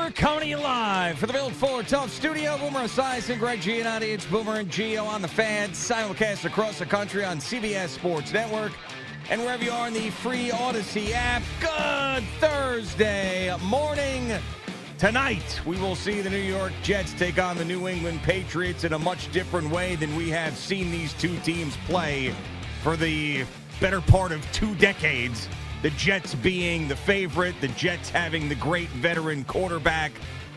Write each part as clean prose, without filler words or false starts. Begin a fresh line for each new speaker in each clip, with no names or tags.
We're coming to you live for the Built for Tough studio. Boomer Esiason, Greg Giannotti. It's Boomer and Gio on the Fan. Simulcast across the country on CBS Sports Network and wherever you are in the free Odyssey app. Good Thursday morning. Tonight, we will see the New York Jets take on the New England Patriots in a much different way than we have seen these two teams play for the better part of 2 decades. The Jets being the favorite, the Jets having the great veteran quarterback,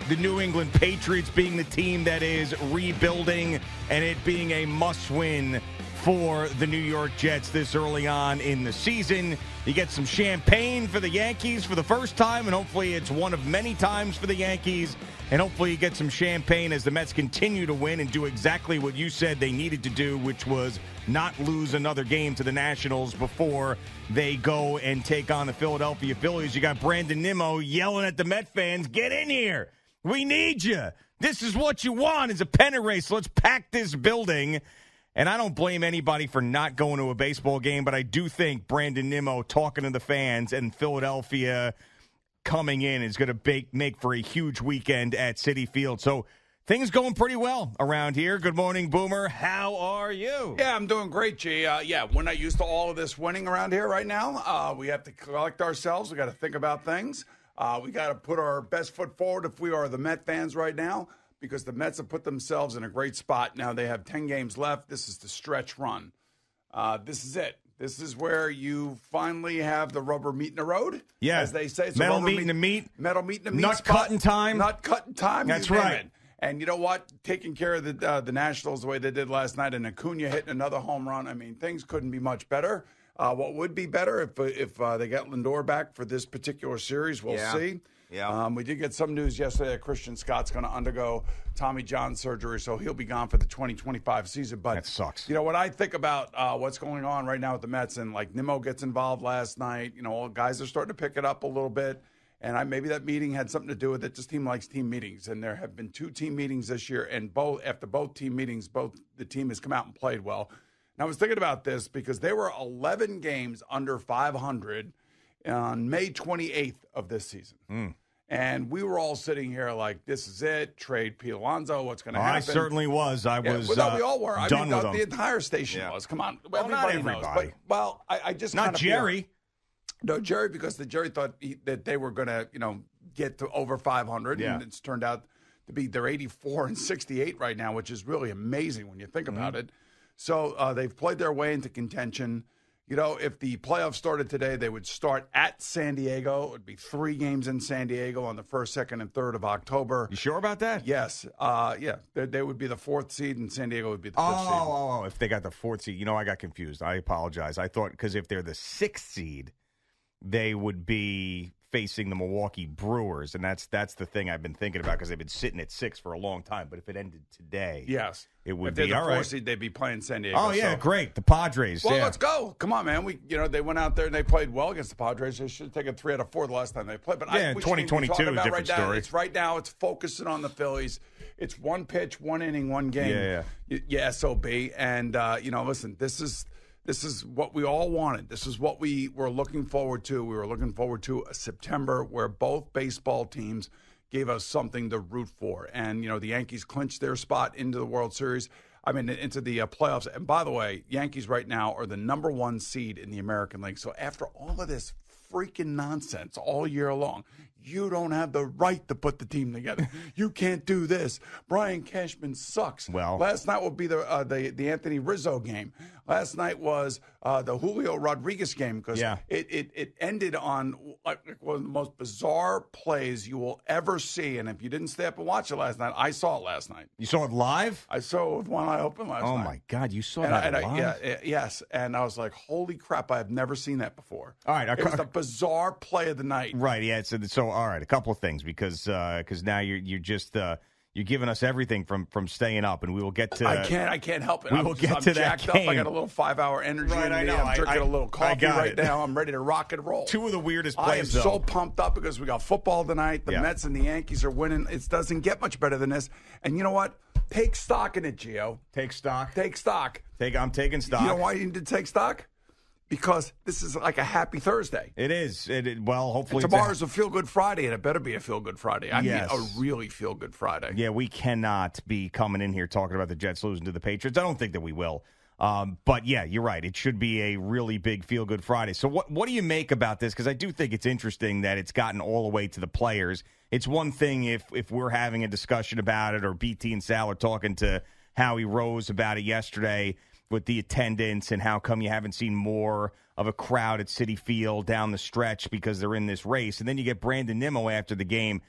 the New England Patriots being the team that is rebuilding, and it being a must-win for the New York Jets this early on in the season. You get some champagne for the Yankees for the first time, and hopefully it's one of many times for the Yankees. And hopefully you get some champagne as the Mets continue to win and do exactly what you said they needed to do, which was not lose another game to the Nationals before they go and take on the Philadelphia Phillies. You got Brandon Nimmo yelling at the Met fans, get in here. We need you. This is what you want is a pennant race. Let's pack this building. And I don't blame anybody for not going to a baseball game, but I do think Brandon Nimmo talking to the fans and Philadelphia coming in is going to make for a huge weekend at Citi Field. So things going pretty well around here. Good morning, Boomer. How are you?
Yeah, I'm doing great, G. We're not used to all of this winning around here right now. We have to collect ourselves. We got to think about things. We got to put our best foot forward if we are the Met fans right now, because the Mets have put themselves in a great spot. Now they have 10 games left. This is the stretch run. This is it. This is where you finally have the rubber meeting the road. Yeah. As they say. It's
metal meeting the meat.
Metal meeting the meat.
Nut cutting time.
Nut cutting time.
That's right.
And you know what? Taking care of the Nationals the way they did last night, and Acuna hitting another home run. I mean, things couldn't be much better. What would be better if they got Lindor back for this particular series, we'll see. Yeah. We did get some news yesterday that Christian Scott's going to undergo Tommy John surgery, so he'll be gone for the 2025 season. But
that sucks.
You know, what I think about what's going on right now with the Mets, and like Nimmo gets involved last night, you know, all guys are starting to pick it up a little bit. And maybe that meeting had something to do with it. This team likes team meetings, and there have been 2 team meetings this year, and after both team meetings, the team has come out and played well. And I was thinking about this because they were 11 games under 500 on May 28th of this season. And we were all sitting here like, this is it. Trade Pete Alonso. What's going to happen?
I certainly was. We
all were.
Done with them.
The entire station was. Come on.
Well, not everybody.
Knows. But, I just
not Jerry.
No, Jerry, because Jerry thought that they were going to, get to over 500. Yeah. And it's turned out to be they're 84 and 68 right now, which is really amazing when you think about it. So they've played their way into contention. You know, if the playoffs started today, they would start at San Diego. It would be 3 games in San Diego on the 1st, 2nd, and 3rd of October.
You sure about that?
Yes. They would be the 4th seed, and San Diego would be the 5th seed.
Oh, if they got the 4th seed. I got confused. I apologize. I thought because if they're the 6th seed, they would be facing the Milwaukee Brewers, and that's the thing I've been thinking about because they've been sitting at 6 for a long time. But if it ended today,
yes,
it would
be
all right.
If they're the 4th seed, they'd be playing San Diego.
Oh yeah, great, the Padres.
Well,
yeah.
Let's go. Come on, man. They went out there and they played well against the Padres. They should have taken 3 out of 4 the last time they played. But
2022 is a different story.
Right now, it's focusing on the Phillies. It's 1 pitch, 1 inning, 1 game. Yeah. SOB. And listen, This is what we all wanted. This is what we were looking forward to. We were looking forward to a September where both baseball teams gave us something to root for. And, the Yankees clinched their spot into the World Series. Into the playoffs. And by the way, Yankees right now are the number 1 seed in the American League. So after all of this freaking nonsense all year long, you don't have the right to put the team together. You can't do this. Brian Cashman sucks. Well, last night will be the Anthony Rizzo game. Last night was the Julio Rodriguez game because it ended on one of the most bizarre plays you will ever see. And if you didn't stay up and watch it last night, I saw it last night.
You saw it live?
I saw it with one eye open last night.
Oh, my God. You saw that live?
Yes. And I was like, holy crap, I have never seen that before.
All right.
It was the bizarre play of the night.
Right, yeah. So all right, a couple of things because now you're just you're giving us everything from staying up, and we will get to.
I can't help it.
We will get to that game.
Up. I got a little 5-hour energy in me. I know. I'm drinking a little coffee right now. I'm ready to rock and roll.
2 of the weirdest plays.
I am so pumped up because we got football tonight. The Mets and the Yankees are winning. It doesn't get much better than this. And you know what? Take stock in it, Gio.
Take stock.
Take stock.
I'm taking stock.
You know why you need to take stock? because this is like a happy Thursday.
It is. Well, hopefully
tomorrow's a feel-good Friday, and it better be a feel-good Friday. I mean, a really feel-good Friday.
Yeah, we cannot be coming in here talking about the Jets losing to the Patriots. I don't think that we will. But, yeah, you're right. It should be a really big feel-good Friday. So what do you make about this? Because I do think it's interesting that it's gotten all the way to the players. It's one thing if we're having a discussion about it, or BT and Sal are talking to Howie Rose about it yesterday with the attendance and how come you haven't seen more of a crowd at Citi Field down the stretch because they're in this race. And then you get Brandon Nimmo after the game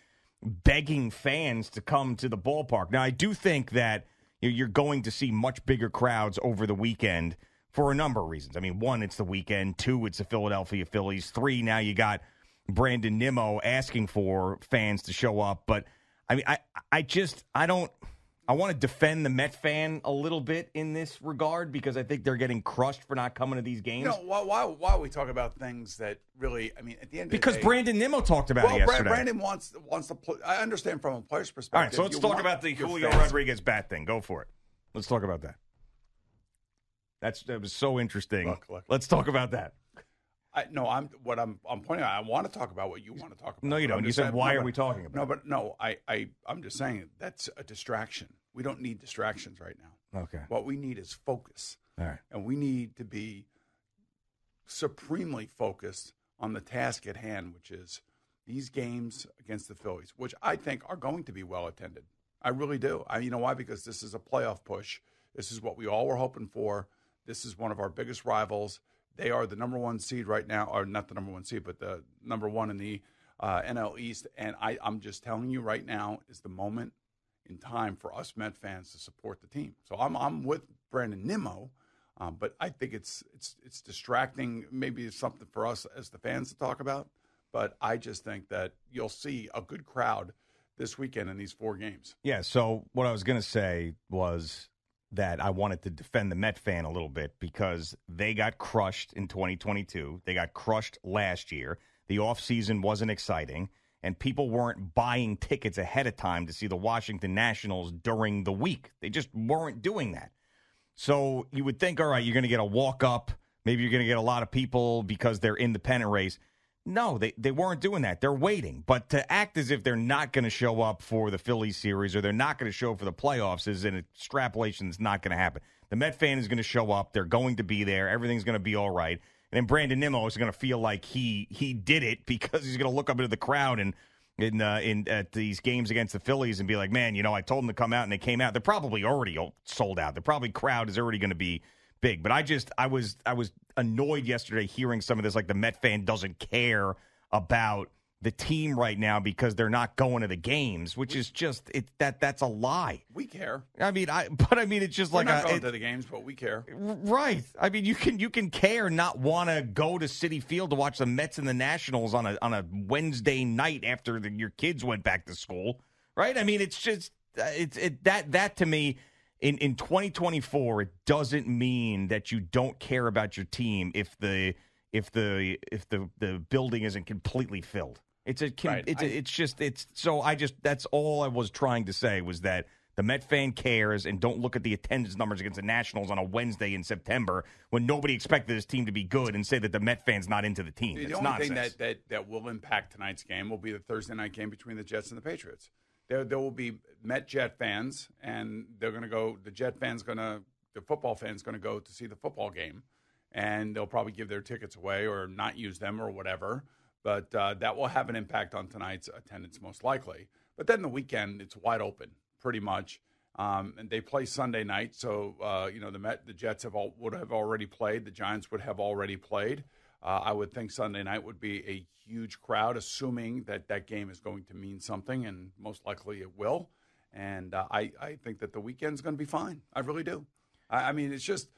begging fans to come to the ballpark. Now, I do think that you're going to see much bigger crowds over the weekend for a number of reasons. I mean, one, it's the weekend. Two, it's the Philadelphia Phillies. Three, now you got Brandon Nimmo asking for fans to show up. But, I mean, I want to defend the Met fan a little bit in this regard because I think they're getting crushed for not coming to these games.
You know, why we talk about things that really, I mean, at the end of the day.
Because Brandon Nimmo talked about it yesterday.
Brandon wants to play. I understand from a player's perspective.
All right, so let's talk about the Julio Rodriguez bat thing. Go for it. Let's talk about that. That was so interesting. Look. Let's talk about that.
I'm pointing out. I want to talk about what you want to talk about.
No, you don't. You said, why are we talking about it?
I'm just saying that's a distraction. We don't need distractions right now.
Okay.
What we need is focus.
All right.
And we need to be supremely focused on the task at hand, which is these games against the Phillies, which I think are going to be well attended. I really do. You know why? Because this is a playoff push. This is what we all were hoping for. This is one of our biggest rivals. They are the number one seed right now, or not the number one seed, but the number one in the NL East. And I'm just telling you right now is the moment in time for us Met fans to support the team. So I'm with Brandon Nimmo, but I think it's distracting. Maybe it's something for us as the fans to talk about. But I just think that you'll see a good crowd this weekend in these 4 games.
Yeah, so what I was going to say was that I wanted to defend the Met fan a little bit because they got crushed in 2022. They got crushed last year. The offseason wasn't exciting, and people weren't buying tickets ahead of time to see the Washington Nationals during the week. They just weren't doing that. So you would think, all right, you're going to get a walk-up. Maybe you're going to get a lot of people because they're in the pennant race. No, they weren't doing that. They're waiting. But to act as if they're not going to show up for the Phillies series or they're not going to show up for the playoffs is an extrapolation that's not going to happen. The Met fan is going to show up. They're going to be there. Everything's going to be all right. And then Brandon Nimmo is going to feel like he did it because he's going to look up into the crowd and at these games against the Phillies and be like, man, I told them to come out and they came out. They're probably already sold out. The crowd is already going to be big. But I was annoyed yesterday hearing some of this, like the Met fan doesn't care about the team right now because they're not going to the games, which is just that's a lie.
We care.
I mean, it's just
We're
like
not going to the games, but we care.
Right. I mean, you can care, not want to go to Citi Field to watch the Mets and the Nationals on a Wednesday night after your kids went back to school, right? I mean, it's just that to me. In 2024, it doesn't mean that you don't care about your team if the building isn't completely filled. That's all I was trying to say was that the Met fan cares and don't look at the attendance numbers against the Nationals on a Wednesday in September when nobody expected this team to be good and say that the Met fan's not into the team.
The only thing that will impact tonight's game will be the Thursday night game between the Jets and the Patriots. There will be Met Jet fans, and they're going to go. The football fans going to go to see the football game, and they'll probably give their tickets away or not use them or whatever. But that will have an impact on tonight's attendance most likely. But then the weekend, it's wide open pretty much, and they play Sunday night. So the Jets would have already played. The Giants would have already played. I would think Sunday night would be a huge crowd, assuming that game is going to mean something, and most likely it will. And I think that the weekend's going to be fine. I really do. I mean, it's just,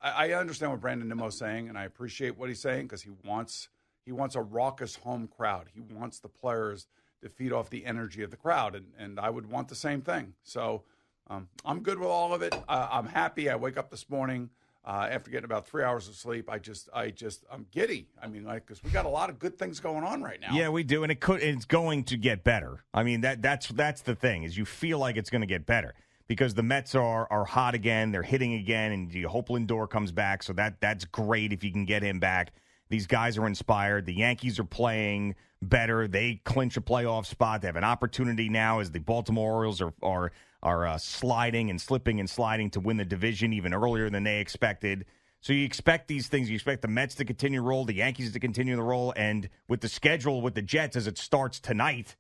I understand what Brandon Nimmo's saying, and I appreciate what he's saying because he wants a raucous home crowd. He wants the players to feed off the energy of the crowd, and I would want the same thing. So I'm good with all of it. I'm happy. I wake up this morning. After getting about 3 hours of sleep, I'm giddy. I mean, because we got a lot of good things going on right now.
Yeah, we do, and it's going to get better. I mean, that's the thing is you feel like it's going to get better because the Mets are hot again. They're hitting again, and you hope Lindor comes back. So that's great if you can get him back. These guys are inspired. The Yankees are playing better. They clinch a playoff spot. They have an opportunity now as the Baltimore Orioles are sliding and slipping and sliding to win the division even earlier than they expected. So you expect these things. You expect the Mets to continue to roll, the Yankees to continue to roll, and with the schedule with the Jets as it starts tonight,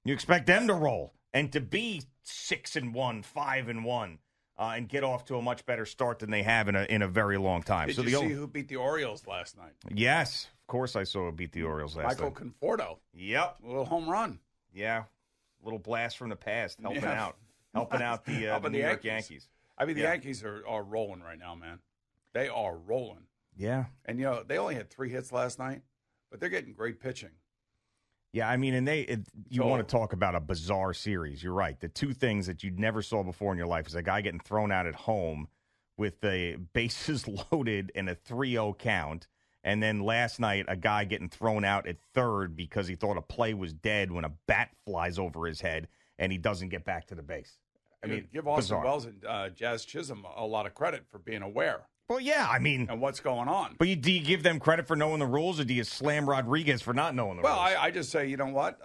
you expect them to roll and to be 6-1, 5-1, and get off to a much better start than they have in a very long time.
Did you see who beat the Orioles last night?
Yes, of course I saw who beat the Orioles last night.
Michael Conforto.
Yep.
A little home run.
Yeah. A little blast from the past, helping out the New York Yankees.
I mean, the Yankees are rolling right now, man. They are rolling.
Yeah.
And, they only had 3 hits last night, but they're getting great pitching.
Yeah, I mean, and you want to talk about a bizarre series. You're right. The two things that you never saw before in your life is a guy getting thrown out at home with the bases loaded and a 3-0 count. And then last night, a guy getting thrown out at third because he thought a play was dead when a bat flies over his head and he doesn't get back to the base. I mean,
give Austin Wells and Jazz Chisholm a lot of credit for being aware.
Well, yeah, I mean.
And what's going on.
But do you give them credit for knowing the rules, or do you slam Rodriguez for not knowing the rules?
Well, I just say, you know what?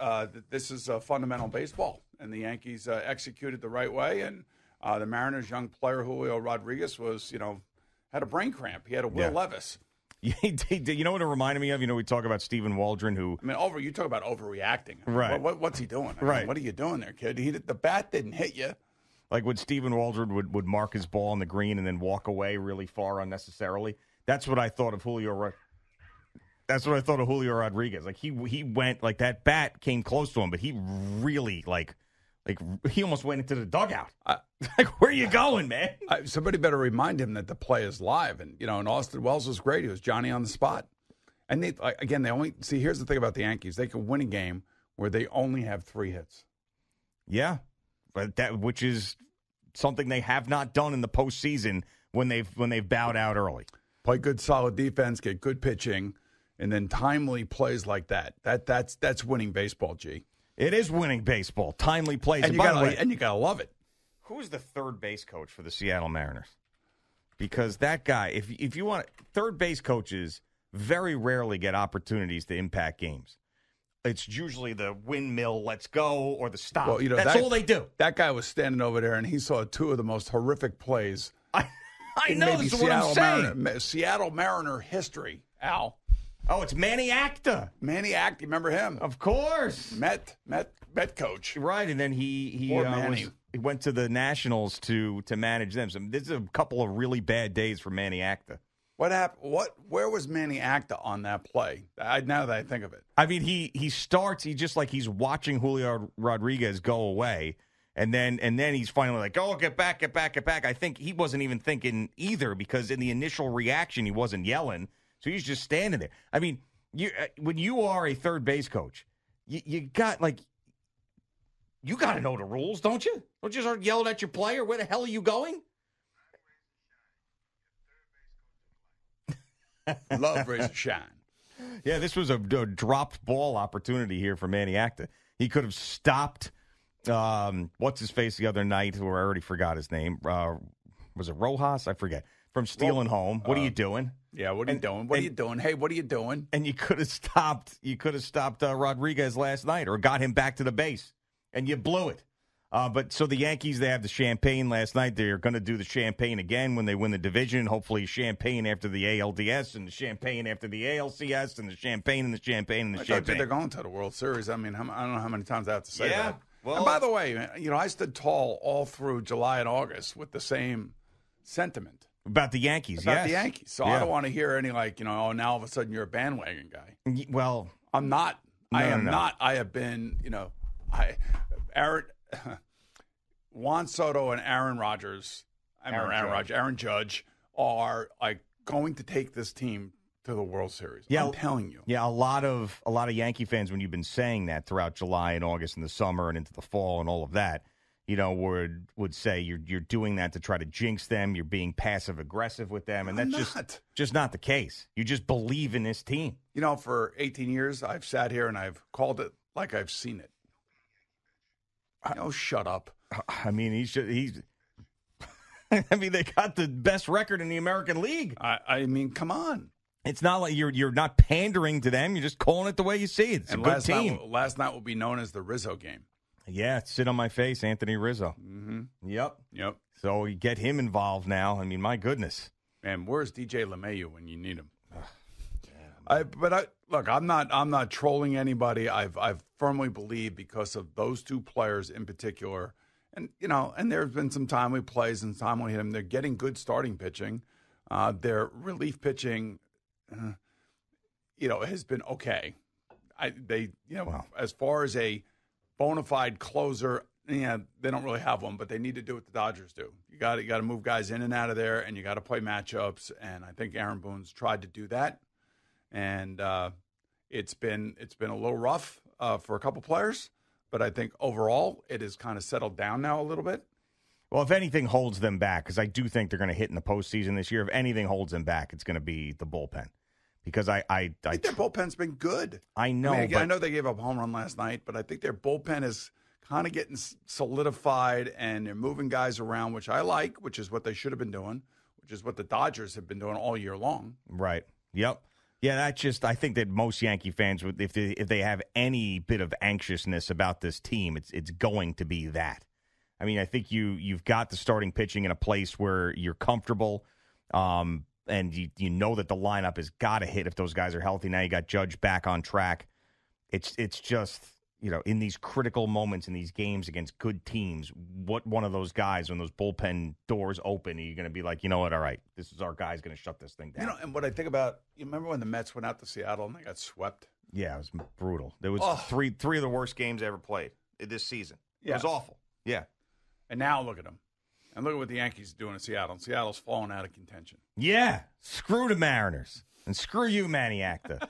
This is fundamental baseball, and the Yankees executed the right way, and the Mariners' young player, Julio Rodriguez, was, had a brain cramp. He had a Will Levis.
You know what it reminded me of? We talk about Stephen Waldron, who...
I mean, you talk about overreacting.
Right.
What's he doing?
Right.
What are you doing there, kid? The bat didn't hit you.
Like when Stephen Waldron would mark his ball on the green and then walk away really far unnecessarily. That's what I thought of Julio. That's what I thought of Julio Rodriguez. Like he went, like that bat came close to him, but he really like he almost went into the dugout. Like, where are you going, man?
Somebody better remind him that the play is live. And and Austin Wells was great. He was Johnny on the spot. And they only see. Here's the thing about the Yankees: they can win a game where they only have 3 hits.
Yeah. But which is something they have not done in the postseason when they've bowed out early.
Play good, solid defense, get good pitching, and then timely plays like that. That's winning baseball, G.
It is winning baseball. Timely plays,
and you gotta love it.
Who's the third base coach for the Seattle Mariners? Because that guy, if you want, third base coaches very rarely get opportunities to impact games. It's usually the windmill, let's go, or the stop. Well, that's all they do.
That guy was standing over there, and he saw 2 of the most horrific plays.
I know, this is what I'm saying.
Seattle Mariner history, Al.
Oh, it's Manny Acta.
Manny Acta, you remember him?
Of course.
Met coach.
Right, and then he went to the Nationals to manage them. So this is a couple of really bad days for Manny Acta.
What happened? Where was Manny Acta on that play? Now that I think of it,
I mean, he starts. He just like he's watching Julio Rodriguez go away, and then he's finally like, "Oh, get back!" I think he wasn't even thinking either, because in the initial reaction he wasn't yelling, so he's just standing there. I mean, when you are a third base coach, you got to know the rules, don't you? Don't you start yelling at your player. Where the hell are you going?
Love, raise, shine.
Yeah, this was a dropped ball opportunity here for Manny Acta. He could have stopped, what's his face the other night, who I already forgot his name. Was it Rojas? I forget. From stealing home. What are you doing?
Yeah, what are you doing? What are you doing? Hey, what are you doing?
And you could have stopped. Rodriguez last night, or got him back to the base, and you blew it. But so the Yankees, they have the champagne last night. They're going to do the champagne again when they win the division. Hopefully champagne after the ALDS, and the champagne after the ALCS, and the champagne and the champagne and the champagne.
They're going to the World Series. I mean, I don't know how many times I have to say that.
Well,
and by the way, I stood tall all through July and August with the same sentiment.
About the Yankees,
About the Yankees. So I don't want to hear any now all of a sudden you're a bandwagon guy.
Well,
I'm not.
No,
I am
no.
not. I have been, Juan Soto and Aaron Judge are going to take this team to the World Series.
Yeah,
I'm telling you.
Yeah, a lot of Yankee fans, when you've been saying that throughout July and August and the summer and into the fall and all of that, would say you're doing that to try to jinx them. You're being passive aggressive with them, and that's just not the case. You just believe in this team.
For 18 years, I've sat here and I've called it like I've seen it. Shut up.
I mean, I mean, they got the best record in the American League.
I mean, come on.
It's not like you're not pandering to them. You're just calling it the way you see it. It's a good team.
Last night will be known as the Rizzo game.
Yeah, sit on my face, Anthony Rizzo.
Mm-hmm.
Yep.
So
you get him involved now. I mean, my goodness.
Man, where's DJ LeMahieu when you need him? Look, I'm not trolling anybody. I've firmly believe because of those two players in particular, and there's been some timely plays and time we hit them. They're getting good starting pitching. Their relief pitching, has been okay. As far as a bona fide closer, they don't really have one, but they need to do what the Dodgers do. You got to move guys in and out of there, and you got to play matchups. And I think Aaron Boone's tried to do that, and it's been a little rough for a couple players. But I think overall it has kind of settled down now a little bit.
Well, if anything holds them back, because I do think they're going to hit in the postseason this year. If anything holds them back, it's going to be the bullpen. Because I think
their bullpen's been good.
I know.
I know they gave up a home run last night, but I think their bullpen is kind of getting solidified, and they're moving guys around, which I like, which is what they should have been doing, which is what the Dodgers have been doing all year long.
Right. Yep. Yeah, I think that most Yankee fans, if they have any bit of anxiousness about this team, it's going to be that. I mean, I think you've got the starting pitching in a place where you're comfortable, and you know that the lineup has got to hit if those guys are healthy. Now you got Judge back on track. It's just, in these critical moments in these games against good teams, what one of those guys, when those bullpen doors open, are you going to be like, you know what, all right, this is our guy's going to shut this thing down.
And what I think about, you remember when the Mets went out to Seattle and they got swept?
Yeah, it was brutal. There was three of the worst games I ever played this season. It was awful. Yeah.
And now look at them. And look at what the Yankees are doing in Seattle. Seattle's falling out of contention.
Yeah. Screw the Mariners. And screw you, Manny Acta.